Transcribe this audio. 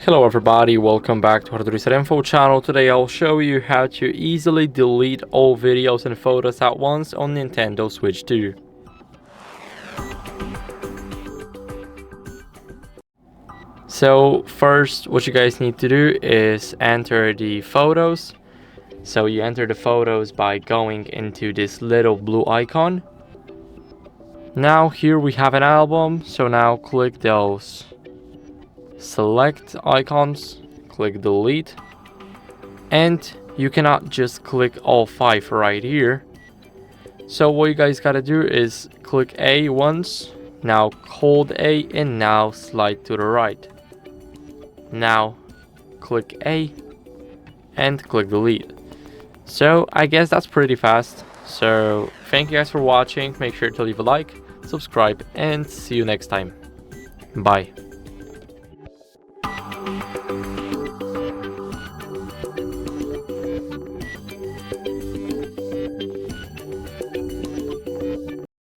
Hello everybody, welcome back to HardReset.Info channel. Today I'll show you how to easily delete all videos and photos at once on Nintendo Switch 2. So first, what you guys need to do is enter the photos. So you enter the photos by going into this little blue icon. Now here we have an album, so now click those select icons, click delete, and you cannot just click all 5 right here. So what you guys gotta do is click A once, now hold A, and now slide to the right. Now click A and click delete. So I guess that's pretty fast. So thank you guys for watching. Make sure to leave a like, subscribe, and see you next time. Bye.